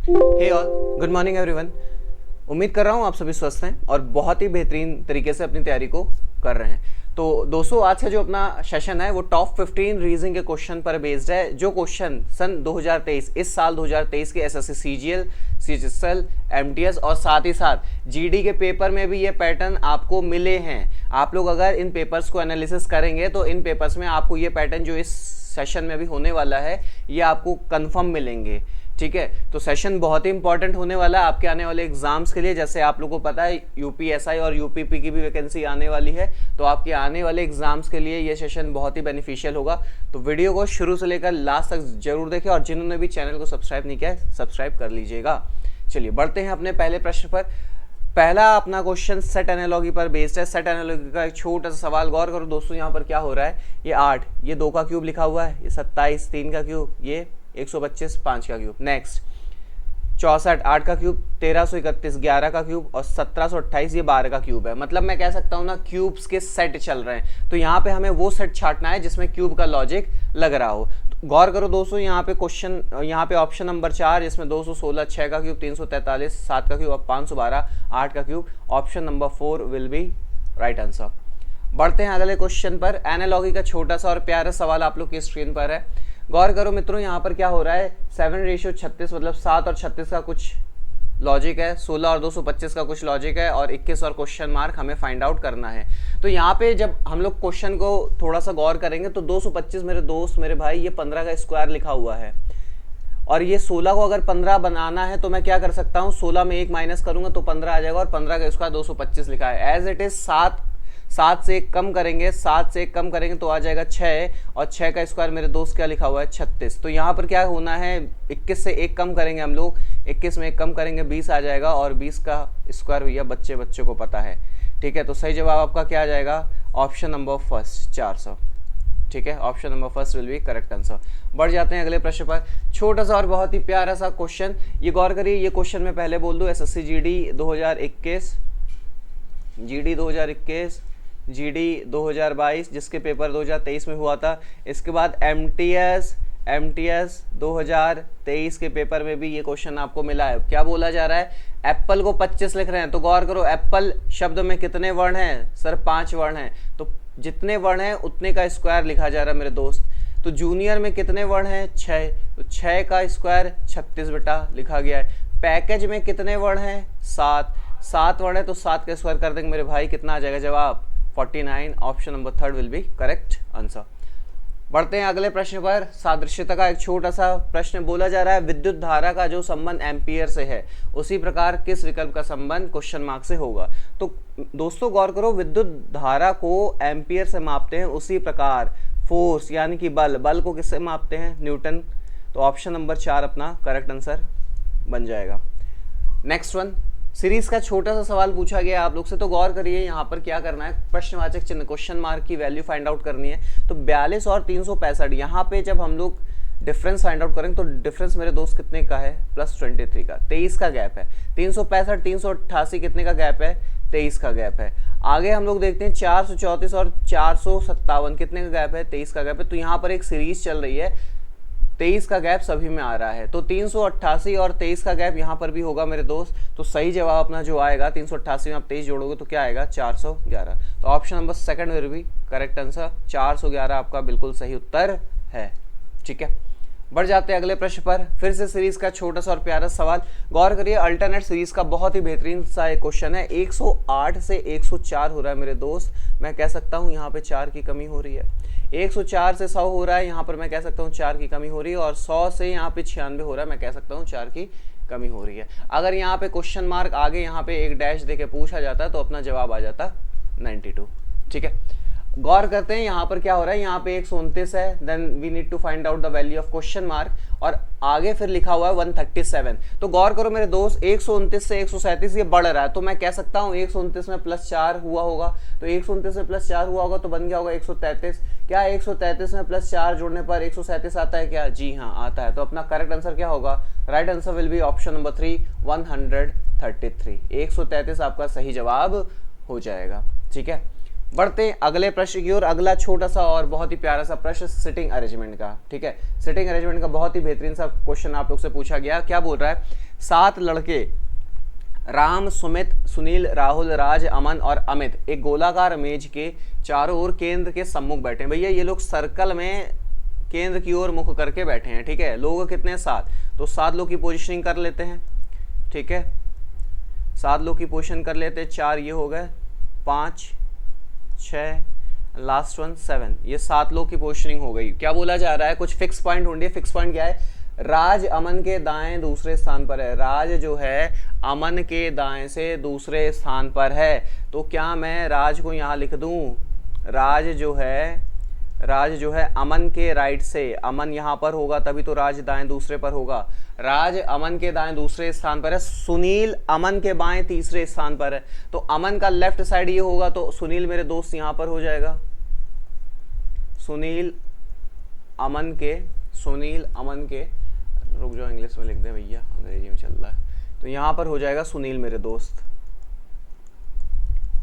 हे all, good morning everyone. उम्मीद कर रहा हूँ आप सभी स्वस्थ हैं और बहुत ही बेहतरीन तरीके से अपनी तैयारी को कर रहे हैं। तो दोस्तों, आज का जो अपना सेशन है वो टॉप 15 रीजनिंग के क्वेश्चन पर बेस्ड है, जो क्वेश्चन सन 2023 इस साल 2023 के एसएससी सीजीएल, सीजीएल, एमटीएस और साथ ही साथ जीडी के पेपर में भी ये पैटर्न आपको मिले हैं। आप लोग अगर इन पेपर्स को एनालिसिस करेंगे तो इन पेपर्स में आपको ये पैटर्न जो इस सेशन में भी होने वाला है ये आपको कंफर्म मिलेंगे। ठीक है, तो सेशन बहुत ही इंपॉर्टेंट होने वाला है आपके आने वाले एग्जाम्स के लिए। जैसे आप लोगों को पता है यूपीएसआई और यूपीपी की भी वैकेंसी आने वाली है, तो आपके आने वाले एग्जाम्स के लिए ये सेशन बहुत ही बेनिफिशियल होगा। तो वीडियो को शुरू से लेकर लास्ट तक जरूर देखें और जिन्होंने भी चैनल को सब्सक्राइब नहीं किया है सब्सक्राइब कर लीजिएगा। चलिए बढ़ते हैं अपने पहले प्रश्न पर। पहला अपना क्वेश्चन सेट एनालॉजी पर बेस्ड है। सेट एनालॉजी का एक छोटा सा सवाल गौर करो दोस्तों। यहाँ पर क्या हो रहा है, ये 8, ये 2 का क्यूब लिखा हुआ है, ये 27, 3 का क्यूब, ये 125, 5 का क्यूब। नेक्स्ट 64, 8 का क्यूब, 1331, 11 का क्यूब और 1728, ये 12 का क्यूब है। मतलब मैं कह सकता हूँ ना, क्यूब्स के सेट चल रहे हैं। तो यहाँ पे हमें वो सेट छांटना है जिसमें क्यूब का लॉजिक लग रहा हो। तो गौर करो दोस्तों, यहाँ पे क्वेश्चन, यहाँ पे ऑप्शन नंबर 4 जिसमें 216, 6 का क्यूब, 343, 7 का क्यूब और 512, 8 का cube. Option number 4 will be right answer. बढ़ते हैं अगले क्वेश्चन पर। एनालॉजी का छोटा सा और प्यारा सवाल आप लोग की स्क्रीन पर है। गौर करो मित्रों, यहाँ पर क्या हो रहा है, 7:36 मतलब 7 और 36 का कुछ लॉजिक है, 16 और 225 का कुछ लॉजिक है और 21 और क्वेश्चन मार्क हमें फाइंड आउट करना है। तो यहाँ पे जब हम लोग क्वेश्चन को थोड़ा सा गौर करेंगे तो 225 मेरे दोस्त मेरे भाई, ये 15 का स्क्वायर लिखा हुआ है और ये 16 को अगर 15 बनाना है तो मैं क्या कर सकता हूँ, 16 में 1 माइनस करूंगा तो 15 आ जाएगा और 15 का स्क्वायर 225 लिखा है। एज इट इज 7 से 1 कम करेंगे, 7 से 1 कम करेंगे तो आ जाएगा 6 और 6 का स्क्वायर मेरे दोस्त क्या लिखा हुआ है, 36। तो यहाँ पर क्या होना है, 21 से 1 कम करेंगे हम लोग, 21 में 1 कम करेंगे 20 आ जाएगा और 20 का स्क्वायर भैया बच्चे को पता है। ठीक है, तो सही जवाब आपका क्या आ जाएगा, ऑप्शन नंबर फर्स्ट 400। ठीक है, option number first will be correct answer. बढ़ जाते हैं अगले प्रश्न पर। छोटा सा और बहुत ही प्यारा सा क्वेश्चन, ये गौर करिए। ये क्वेश्चन मैं पहले बोल दूँ, एसएससी जीडी 2021, जीडी 2021, जीडी 2022 जिसके पेपर 2023 में हुआ था। इसके बाद एमटीएस 2023 के पेपर में भी ये क्वेश्चन आपको मिला है। क्या बोला जा रहा है, एप्पल को 25 लिख रहे हैं। तो गौर करो, एप्पल शब्द में कितने वर्ण हैं सर, 5 वर्ण हैं। तो जितने वर्ण हैं उतने का स्क्वायर लिखा जा रहा है मेरे दोस्त। तो जूनियर में कितने वर्ण हैं, 6, तो 6 का स्क्वायर 36 बेटा लिखा गया है। पैकेज में कितने वर्ण हैं, 7 वर्ण है तो 7 का स्क्वायर कर देंगे मेरे भाई, कितना आ जाएगा जवाब, 49। Option number 3 will be correct answer. बढ़ते हैं अगले प्रश्न पर। सादृश्यता का एक छोटा सा प्रश्न बोला जा रहा है, विद्युत धारा का जो संबंध एम्पियर से है उसी प्रकार किस विकल्प का संबंध क्वेश्चन मार्क से होगा। तो दोस्तों गौर करो, विद्युत धारा को एम्पियर से मापते हैं, उसी प्रकार फोर्स यानी कि बल को किससे मापते हैं, न्यूटन। तो ऑप्शन नंबर 4 अपना करेक्ट आंसर बन जाएगा। नेक्स्ट वन, सीरीज का छोटा सा सवाल पूछा गया आप लोग से। तो गौर करिए, यहाँ पर क्या करना है, प्रश्नवाचक चिन्ह क्वेश्चन मार्क की वैल्यू फाइंड आउट करनी है। तो 42 और 365, यहाँ पे जब हम लोग डिफरेंस फाइंड आउट करेंगे तो डिफरेंस मेरे दोस्त कितने का है, +23 का, 23 का गैप है। 365 388 कितने का गैप है, 23 का गैप है। आगे हम लोग देखते हैं 434 और 457 कितने का गैप है, 23 का गैप है। तो यहाँ पर एक सीरीज चल रही है, 23 का गैप सभी में आ रहा है। तो 388 और 23 का गैप यहाँ पर भी होगा मेरे दोस्त। तो सही जवाब अपना जो आएगा, 388 में आप 23 जोड़ोगे तो क्या आएगा, 411। तो option number 2 will be correct answer, 411 आपका बिल्कुल सही उत्तर है। ठीक है, बढ़ जाते हैं अगले प्रश्न पर। फिर से सीरीज का छोटा सा और प्यारा सवाल गौर करिए। अल्टरनेट सीरीज का बहुत ही बेहतरीन सा एक क्वेश्चन है। 108 से 104 हो रहा है मेरे दोस्त, मैं कह सकता हूँ यहाँ पे 4 की कमी हो रही है। 104 से 100 हो रहा है, यहाँ पर मैं कह सकता हूँ 4 की कमी हो रही है। और 100 से यहाँ पे 96 हो रहा है, मैं कह सकता हूँ 4 की कमी हो रही है। अगर यहाँ पे क्वेश्चन मार्क आगे यहाँ पे एक डैश देके पूछा जाता तो अपना जवाब आ जाता 92। ठीक है, गौर करते हैं यहाँ पर क्या हो रहा है, यहाँ पे 129 है, then we need to find out the value of question mark और आगे फिर लिखा हुआ है 137। तो गौर करो मेरे दोस्त, 129 से 137 ये बढ़ रहा है। तो मैं कह सकता हूँ 129 में +4 हुआ होगा, तो 129 में +4 हुआ होगा तो बन गया होगा 133। क्या 133 में +4 जोड़ने पर 137 आता है क्या, जी हाँ आता है। तो अपना करेक्ट आंसर क्या होगा, right answer will be option number 3 133। 133 आपका सही जवाब हो जाएगा। ठीक है, बढ़ते हैं अगले प्रश्न की ओर। अगला छोटा सा और बहुत ही प्यारा सा प्रश्न सिटिंग अरेंजमेंट का। ठीक है, सिटिंग अरेंजमेंट का बहुत ही बेहतरीन सा क्वेश्चन आप लोग से पूछा गया। क्या बोल रहा है, 7 लड़के राम, सुमित, सुनील, राहुल, राज, अमन और अमित एक गोलाकार मेज के चारों ओर केंद्र के सम्मुख बैठे हैं। भैया ये लोग सर्कल में केंद्र की ओर मुख करके बैठे हैं, ठीक है। लोग कितने 7, तो 7 लोग की पोजीशनिंग कर लेते हैं, ठीक है। 7 लोग की पोजीशन कर लेते हैं, 4 ये हो गए, 5 6 लास्ट वन 7, ये 7 लोग की पोजीशनिंग हो गई। क्या बोला जा रहा है, कुछ फिक्स पॉइंट ढूंढिए। फिक्स पॉइंट क्या है, राज अमन के दाएं दूसरे स्थान पर है। राज जो है अमन के दाएं से दूसरे स्थान पर है, तो क्या मैं राज को यहाँ लिख दूं, राज जो है अमन के राइट से, अमन यहाँ पर होगा तभी तो राज दाएं दूसरे पर होगा। राज अमन के दाएं दूसरे स्थान पर है, सुनील अमन के बाएं तीसरे स्थान पर है, तो अमन का लेफ्ट साइड ये होगा, तो सुनील मेरे दोस्त यहाँ पर हो जाएगा। सुनील अमन के रुक जाओ, इंग्लिश में लिख दें भैया, अंग्रेजी में चल रहा है, तो यहाँ पर हो जाएगा सुनील मेरे दोस्त,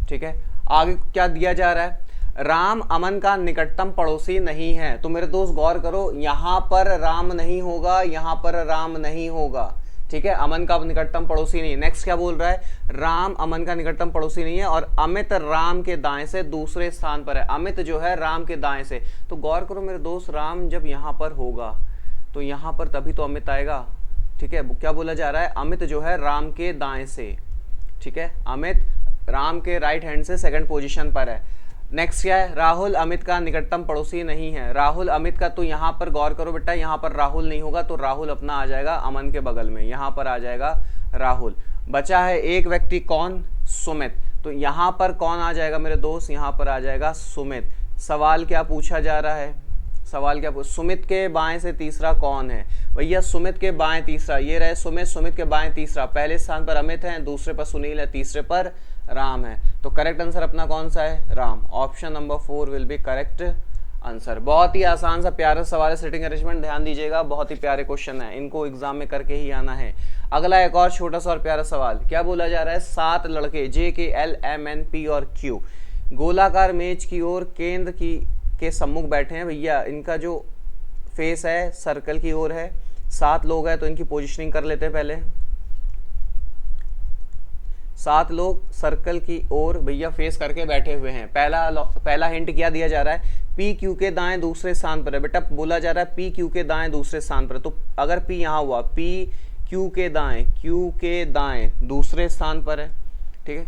ठीक है। आगे क्या दिया जा रहा है, राम अमन का निकटतम पड़ोसी नहीं है। तो मेरे दोस्त गौर करो, यहाँ पर राम नहीं होगा, यहाँ पर राम नहीं होगा, ठीक है। अमन का निकटतम पड़ोसी नहीं। नेक्स्ट क्या बोल रहा है, राम अमन का निकटतम पड़ोसी नहीं है और अमित राम के दाएं से दूसरे स्थान पर है। अमित जो है राम के दाएं से, तो गौर करो मेरे दोस्त, राम जब यहाँ पर होगा तो यहाँ पर तभी तो अमित आएगा, ठीक है। क्या बोला जा रहा है, अमित जो है राम के दाएं से, ठीक है। अमित राम के राइट हैंड से सेकंड पोजीशन पर है। नेक्स्ट क्या है, राहुल अमित का निकटतम पड़ोसी नहीं है। राहुल अमित का, तो यहाँ पर गौर करो बेटा, यहाँ पर राहुल नहीं होगा, तो राहुल अपना आ जाएगा अमन के बगल में, यहाँ पर आ जाएगा राहुल। बचा है एक व्यक्ति, कौन, सुमित, तो यहाँ पर कौन आ जाएगा मेरे दोस्त, यहाँ पर आ जाएगा सुमित। सवाल क्या पूछा जा रहा है, सुमित के बाएं से तीसरा कौन है भैया, सुमित के बाएं तीसरा ये रहे सुमित, सुमित के बाएं तीसरा, पहले स्थान पर अमित है, दूसरे पर सुनील है, तीसरे पर राम है, तो करेक्ट आंसर अपना कौन सा है, Ram. Option number 4 will be correct answer. बहुत ही आसान सा प्यारा सवाल है, सिटिंग अरेंजमेंट ध्यान दीजिएगा, बहुत ही प्यारे क्वेश्चन है, इनको एग्जाम में करके ही आना है। अगला एक और छोटा सा और प्यारा सवाल, क्या बोला जा रहा है, 7 लड़के JK, L, M, N, P और Q गोलाकार मेज की ओर केंद्र के सम्मुख बैठे हैं। भैया इनका जो फेस है सर्कल की ओर है, 7 लोग हैं तो इनकी पोजीशनिंग कर लेते हैं पहले। 7 लोग सर्कल की ओर भैया फेस करके बैठे हुए हैं। पहला हिंट क्या दिया जा रहा है, PQ के दाएं दूसरे स्थान पर है। बेटा बोला जा रहा है PQ के दाएं दूसरे स्थान पर, तो अगर P यहाँ हुआ, PQ के दाएं, Q के दाएं दूसरे स्थान पर है, ठीक है।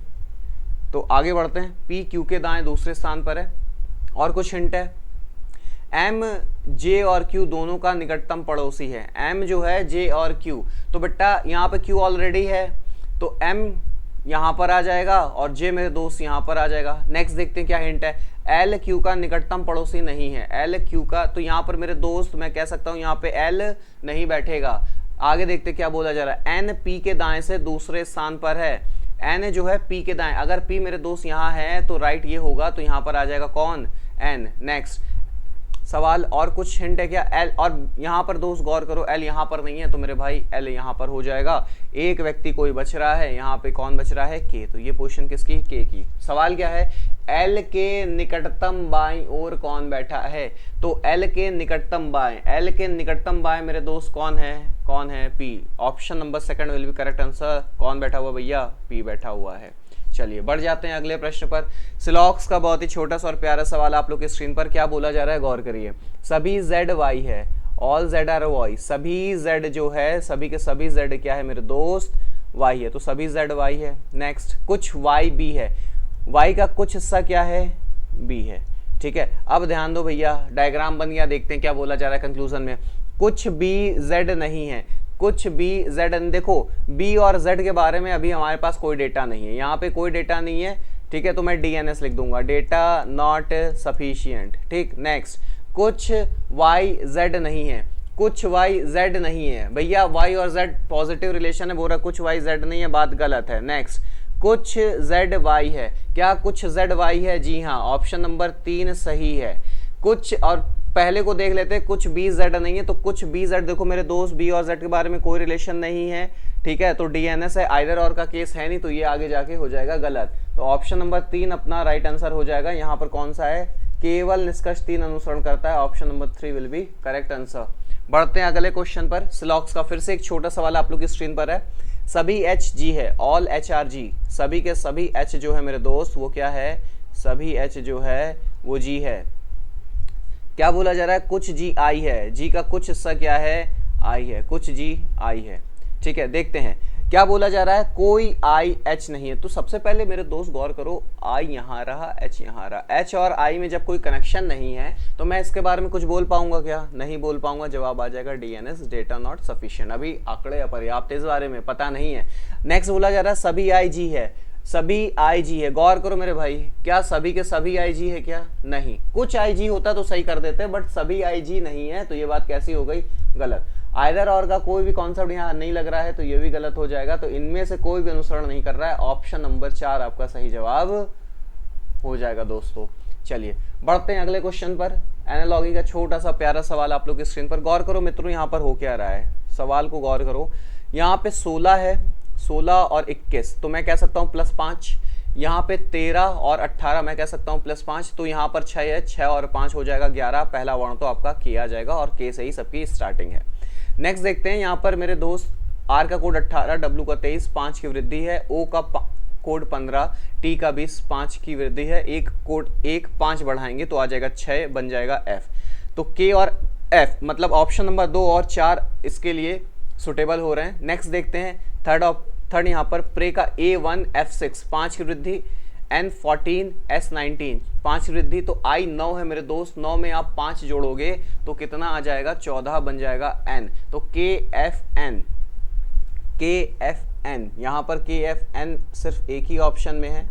तो आगे बढ़ते हैं, PQ के दाएं दूसरे स्थान पर है। और कुछ हिंट है, M, J और Q दोनों का निकटतम पड़ोसी है। M जो है J और Q, तो बेटा यहाँ पे Q ऑलरेडी है, तो M यहाँ पर आ जाएगा और J मेरे दोस्त यहाँ पर आ जाएगा। नेक्स्ट देखते हैं क्या हिंट है, L Q का निकटतम पड़ोसी नहीं है। L Q का, तो यहाँ पर मेरे दोस्त मैं कह सकता हूँ यहाँ पे L नहीं बैठेगा। आगे देखते क्या बोला जा रहा है, N P के दाएं से दूसरे स्थान पर है। N जो है P के दाएं, अगर P मेरे दोस्त यहाँ है तो राइट ये होगा, तो यहाँ पर आ जाएगा कौन, N। नेक्स्ट सवाल, और कुछ हिंट है क्या, L, और यहाँ पर दोस्त गौर करो L यहाँ पर नहीं है, तो मेरे भाई L यहाँ पर हो जाएगा। एक व्यक्ति कोई बच रहा है, यहाँ पे कौन बच रहा है, K, तो ये पोजीशन किसकी, K की। सवाल क्या है, L के निकटतम बाईं ओर कौन बैठा है, तो L के निकटतम बाएं, L के निकटतम बाएं मेरे दोस्त कौन है, P। Option number 2 will be correct answer. कौन बैठा हुआ भैया, P बैठा हुआ है। चलिए बढ़ जाते हैं अगले प्रश्न पर। सिलॉक्स का बहुत ही छोटा सा और प्यारा सवाल आप लोग की स्क्रीन पर, क्या बोला जा रहा है गौर करिए। सभी Z Y है, ऑल Z आर Y, सभी Z जो है, सभी के सभी Z क्या है मेरे दोस्त, Y है, तो सभी Z Y है। नेक्स्ट कुछ Y B है, Y का कुछ हिस्सा क्या है, B है, ठीक है। अब ध्यान दो भैया, डायग्राम बन गया, देखते हैं क्या बोला जा रहा है कंक्लूजन में। कुछ B Z नहीं है, कुछ B Z, देखो B और Z के बारे में अभी हमारे पास कोई डेटा नहीं है, यहाँ पे कोई डेटा नहीं है, ठीक है, तो मैं DNS लिख दूंगा, डेटा नॉट सफिशिएंट, ठीक। नेक्स्ट कुछ Y Z नहीं है, कुछ Y Z नहीं है, भैया Y और Z पॉजिटिव रिलेशन है, बोल रहा कुछ Y Z नहीं है, बात गलत है। नेक्स्ट कुछ Z Y है, क्या कुछ Z Y है, जी हाँ, ऑप्शन नंबर 3 सही है। कुछ, और पहले को देख लेते हैं, कुछ B Z नहीं है, तो कुछ B Z, देखो मेरे दोस्त B और Z के बारे में कोई रिलेशन नहीं है, ठीक है, तो DNS है, आइदर और का केस है नहीं, तो ये आगे जाके हो जाएगा गलत, तो ऑप्शन नंबर 3 अपना राइट आंसर हो जाएगा। यहाँ पर कौन सा है, केवल निष्कर्ष 3 अनुसरण करता है, option number 3 will be correct answer. बढ़ते हैं अगले क्वेश्चन पर। सिलॉक्स का फिर से एक छोटा सवाल आप लोग की स्क्रीन पर है। सभी एच जी है, ऑल एच आर जी, सभी के सभी एच जो है मेरे दोस्त वो क्या है, सभी एच जो है वो जी है। क्या बोला जा रहा है, कुछ जी आई है, जी का कुछ हिस्सा क्या है, आई है, कुछ जी आई है। ठीक है, देखते हैं क्या बोला जा रहा है, कोई आई एच नहीं है। तो सबसे पहले मेरे दोस्त गौर करो, आई यहाँ रहा, एच यहाँ रहा। एच और आई में जब कोई कनेक्शन नहीं है तो मैं इसके बारे में कुछ बोल पाऊंगा क्या, नहीं बोल पाऊंगा। जवाब आ जाएगा डीएनएस, डेटा नॉट सफिशिएंट। अभी आंकड़े अपर्याप्त इस बारे में पता नहीं है। नेक्स्ट बोला जा रहा है सभी आई जी है, सभी आई जी है। गौर करो मेरे भाई, क्या सभी के सभी आई जी है क्या, नहीं। कुछ आई जी होता तो सही कर देते, बट सभी आई जी नहीं है, तो ये बात कैसी हो गई, गलत। आइदर और का कोई भी कॉन्सेप्ट यहाँ नहीं लग रहा है तो ये भी गलत हो जाएगा। तो इनमें से कोई भी अनुसरण नहीं कर रहा है। ऑप्शन नंबर 4 आपका सही जवाब हो जाएगा दोस्तों। चलिए बढ़ते हैं अगले क्वेश्चन पर। एनालॉजी का छोटा सा प्यारा सवाल आप लोग की स्क्रीन पर गौर करो मित्रों। यहाँ पर हो क्या रहा है, सवाल को गौर करो। यहाँ पे 16 है, 16 और 21 तो मैं कह सकता हूँ +5। यहाँ पे 13 और 18 मैं कह सकता हूँ +5। तो यहाँ पर 6 है, 6 और 5 हो जाएगा 11। पहला वर्ण तो आपका के आ जाएगा और के से ही सबकी स्टार्टिंग है। नेक्स्ट देखते हैं यहाँ पर मेरे दोस्त, आर का कोड 18, डब्ल्यू का 23, 5 की वृद्धि है, ओ का कोड 15, टी का 20, 5 की वृद्धि है, एक कोड 1, 5 बढ़ाएंगे तो आ जाएगा 6, बन जाएगा एफ। तो के और एफ मतलब ऑप्शन नंबर 2 और 4 इसके लिए सुटेबल हो रहे हैं। नेक्स्ट देखते हैं थर्ड यहाँ पर प्रे का A1 F6, 5 की वृद्धि, N14 S19, 5 की वृद्धि। तो I 9 है मेरे दोस्त, 9 में आप 5 जोड़ोगे तो कितना आ जाएगा, 14 बन जाएगा N। तो KFN, KFN यहाँ पर KFN सिर्फ एक ही ऑप्शन में है,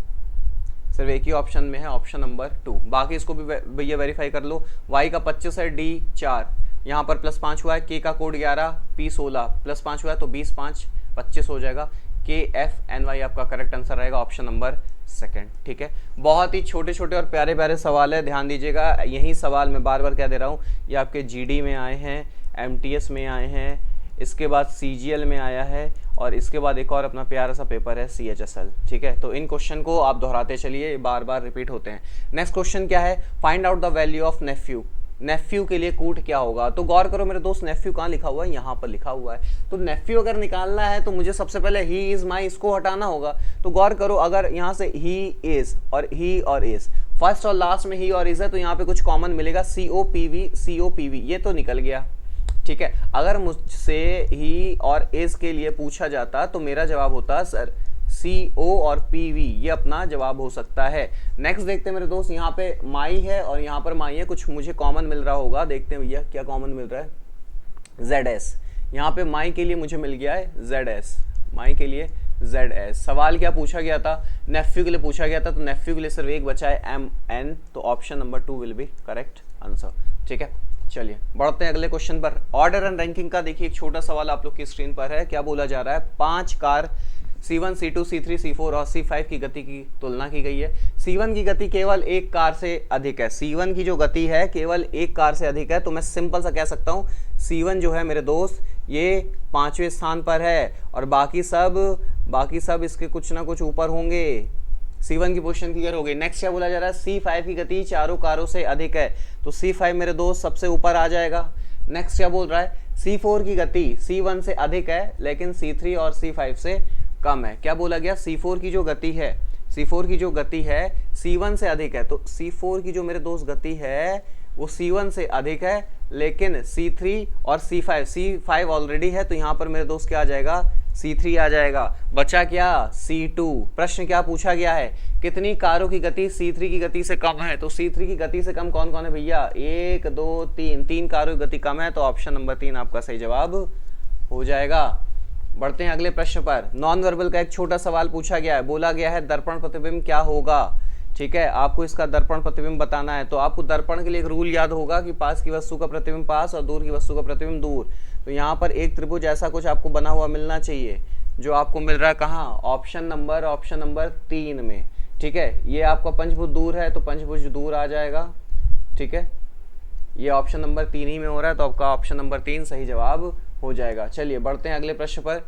सिर्फ एक ही ऑप्शन में है, ऑप्शन नंबर 2। बाकी इसको भी भैया वेरीफाई कर लो। Y का 25 है, D 4, यहाँ पर +5 हुआ है, K का कोड 11, P 16, +5 हुआ है तो 20, 5, 25 हो जाएगा। KFNY आपका करेक्ट आंसर रहेगा, ऑप्शन नंबर 2। ठीक है, बहुत ही छोटे छोटे और प्यारे प्यारे सवाल है, ध्यान दीजिएगा। यही सवाल मैं बार बार क्या दे रहा हूँ, ये आपके GD में आए हैं, MTS में आए हैं, इसके बाद CGL में आया है और इसके बाद एक और अपना प्यारा सा पेपर है CHSL। ठीक है, तो इन क्वेश्चन को आप दोहराते चलिए, बार बार रिपीट होते हैं। नेक्स्ट क्वेश्चन क्या है, find out the value of nephew. Nephew के लिए कूट क्या होगा, तो गौर करो मेरे दोस्त, नेफ्यू कहाँ लिखा हुआ है, यहाँ पर लिखा हुआ है। तो नेफ्यू अगर निकालना है तो मुझे सबसे पहले ही इज माई इसको हटाना होगा। तो गौर करो, अगर यहाँ से ही इज और इज, फर्स्ट और लास्ट में ही और इज है तो यहाँ पे कुछ कॉमन मिलेगा, COPV ये तो निकल गया। ठीक है, अगर मुझसे ही और इज के लिए पूछा जाता तो मेरा जवाब होता सर CO और PV, ये अपना जवाब हो सकता है। नेक्स्ट देखते हैं मेरे दोस्त, यहाँ पे माई है और यहाँ पर माई है, कुछ मुझे कॉमन मिल रहा होगा, देखते हैं भैया क्या कॉमन मिल रहा है, ZS। यहाँ पे माई के लिए मुझे मिल गया है ZS, माई के लिए ZS। सवाल क्या पूछा गया था, नेफ्यू के लिए पूछा गया था, तो नेफ्यू के लिए सिर्फ एक बचा है MN, तो option number 2 will be correct answer. ठीक है, चलिए बढ़ते हैं अगले क्वेश्चन पर। ऑर्डर एंड रैंकिंग का देखिए एक छोटा सवाल आप लोग की स्क्रीन पर है। क्या बोला जा रहा है, 5 car C1, C2, C3, C4 और C5 की गति की तुलना की गई है। C1 की गति केवल एक कार से अधिक है, C1 की जो गति है केवल एक कार से अधिक है। तो मैं सिंपल सा कह सकता हूँ C1 जो है मेरे दोस्त ये 5वें स्थान पर है और बाकी सब इसके कुछ ना कुछ ऊपर होंगे। C1 की पोजीशन क्लियर हो गई। नेक्स्ट क्या बोला जा रहा है, C5 की गति चारों कारों से अधिक है, तो C5 मेरे दोस्त सबसे ऊपर आ जाएगा। नेक्स्ट क्या बोल रहा है, C4 की गति C1 से अधिक है लेकिन C3 और C5 से कम है। क्या बोला गया, C4 की जो गति है C1 से अधिक है, तो C4 की जो मेरे दोस्त गति है वो C1 से अधिक है लेकिन C3 और C5 ऑलरेडी है, तो यहाँ पर मेरे दोस्त क्या आ जाएगा, C3 आ जाएगा। बचा क्या, C2। प्रश्न क्या पूछा गया है, कितनी कारों की गति C3 की गति से कम है, तो C3 की गति से कम कौन कौन है भैया, 1 2 3, 3 कारों की गति कम है, तो ऑप्शन नंबर 3 आपका सही जवाब हो जाएगा। बढ़ते हैं अगले प्रश्न पर। नॉन वर्बल का एक छोटा सवाल पूछा गया है, बोला गया है दर्पण प्रतिबिंब क्या होगा। ठीक है, आपको इसका दर्पण प्रतिबिंब बताना है। तो आपको दर्पण के लिए एक रूल याद होगा कि पास की वस्तु का प्रतिबिंब पास और दूर की वस्तु का प्रतिबिंब दूर। तो यहाँ पर एक त्रिभुज ऐसा कुछ आपको बना हुआ मिलना चाहिए, जो आपको मिल रहा है कहाँ, ऑप्शन नंबर 3 में। ठीक है, ये आपका पंचभुज दूर है तो पंचभुज दूर आ जाएगा। ठीक है, ये ऑप्शन नंबर 3 ही में हो रहा है, तो आपका ऑप्शन नंबर 3 सही जवाब हो जाएगा। चलिए बढ़ते हैं अगले प्रश्न पर।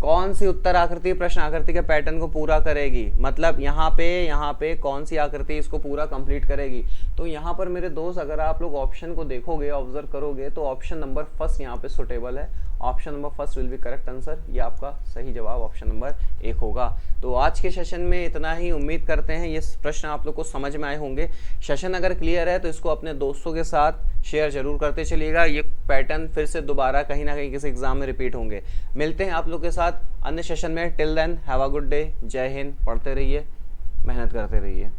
कौन सी उत्तर आकृति प्रश्न आकृति के पैटर्न को पूरा करेगी, मतलब यहाँ पे कौन सी आकृति इसको पूरा कंप्लीट करेगी। तो यहाँ पर मेरे दोस्त अगर आप लोग ऑप्शन को देखोगे, ऑब्जर्व करोगे, तो ऑप्शन नंबर फर्स्ट यहाँ पे सुटेबल है। Option number first will be correct answer. ये आपका सही जवाब ऑप्शन नंबर 1 होगा। तो आज के सेशन में इतना ही। उम्मीद करते हैं ये प्रश्न आप लोग को समझ में आए होंगे। सेशन अगर क्लियर है तो इसको अपने दोस्तों के साथ शेयर जरूर करते चलिएगा। ये पैटर्न फिर से दोबारा कहीं ना कहीं किसी एग्जाम में रिपीट होंगे। मिलते हैं आप लोग के साथ अन्य सेशन में। Till then have a good day. जय हिंद। पढ़ते रहिए, मेहनत करते रहिए।